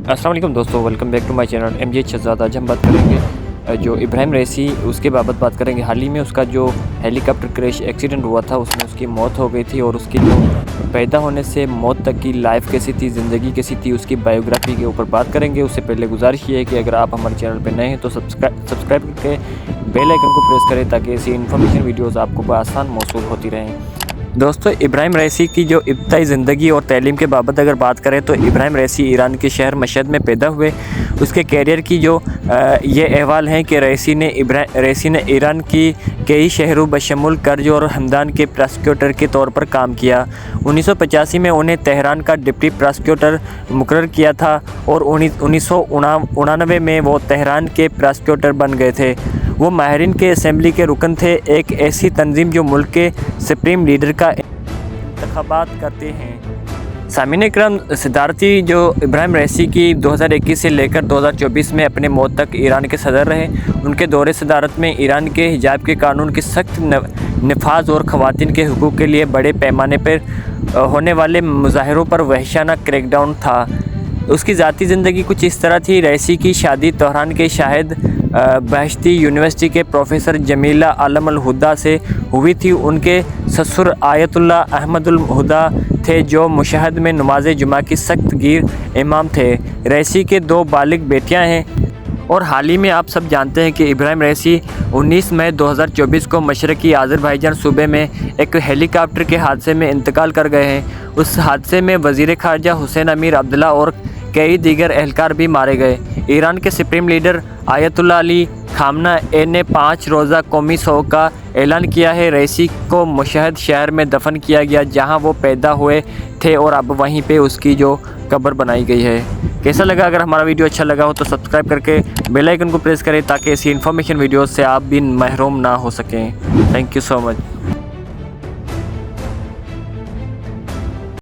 अस्सलाम वालेकुम दोस्तों, welcome back to my channel MJ Shahzad. आज हम बात करेंगे जो इब्राहिम रईसी उसके बाबत बात करेंगे। हाल ही में उसका जो हेलीकॉप्टर क्रैश एक्सीडेंट हुआ था उसमें उसकी मौत हो गई थी और उसकी जो पैदा होने से मौत तक की लाइफ कैसी थी, ज़िंदगी कैसी थी, उसकी बायोग्राफी के ऊपर बात करेंगे। उससे पहले गुजारिश ये है कि अगर आप हमारे चैनल पर नए हैं तो सब्सक्राइब करके बेल आइकन को प्रेस करें ताकि ऐसी इन्फॉर्मेशन वीडियोज़ आपको बआसान मौसूल होती रहें। दोस्तों, इब्राहिम रईसी की जो इब्तदाई ज़िंदगी और तालीम के बाबत अगर बात करें तो इब्राहिम रईसी ईरान के शहर मशहद में पैदा हुए। उसके कैरियर की जो ये अहवाल हैं कि रईसी ने ईरान की कई शहरों बशमुल कर्ज और हमदान के प्रोसिक्यूटर के तौर पर काम किया। 1985 में उन्हें तेहरान का डिप्टी प्रोसिक्यूटर मुकर्रर किया था और 1999 में वो तेहरान के प्रोसिक्यूटर बन गए थे। वो माहिरीन के असेंबली के रुकन थे, एक ऐसी तंजीम जो मुल्क के सुप्रीम लीडर का इंतखाबात करते हैं। सामीन इकराम, सदारती जो इब्राहिम रईसी की 2021 से लेकर 2024 में अपने मौत तक ईरान के सदर रहे। उनके दौरे सदारत में ईरान के हिजाब के कानून के सख्त नफाज और ख़वातीन के हुकूक़ के लिए बड़े पैमाने पर होने वाले मुजाहरों पर वहशाना क्रैकडाउन था। उसकी ज़ाती ज़िंदगी कुछ इस तरह थी। रईसी की शादी तेहरान के शाहिद बहश्ती यूनिवर्सिटी के प्रोफेसर जमीला आलम अल हुदा से हुई थी। उनके ससुर आयतुल्ला अहमद अल हुदा थे जो मशहद में नमाज जुमा की सख्त गिर इमाम थे। रईसी के 2 बालिग बेटियां हैं और हाल ही में आप सब जानते हैं कि इब्राहिम रईसी 19 मई 2024 को मशरक़ी आज़रबाईजान सूबे में एक हेलीकॉप्टर के हादसे में इंतकाल कर गए हैं। उस हादसे में वज़ीर ख़ारजा हुसैन अमीर अब्दुल्ला और कई दीगर एहलकार भी मारे गए। ईरान के supreme leader ayatollah Ali Khamenei ने 5 रोज़ा कौमी शोक का ऐलान किया है। रईसी को मशहद शहर में दफन किया गया जहां वो पैदा हुए थे और अब वहीं पे उसकी जो कब्र बनाई गई है। कैसा लगा? अगर हमारा वीडियो अच्छा लगा हो तो सब्सक्राइब करके बेल आइकन को प्रेस करें ताकि ऐसी इन्फॉर्मेशन वीडियोज़ से आप भी महरूम ना हो सकें। Thank you so much.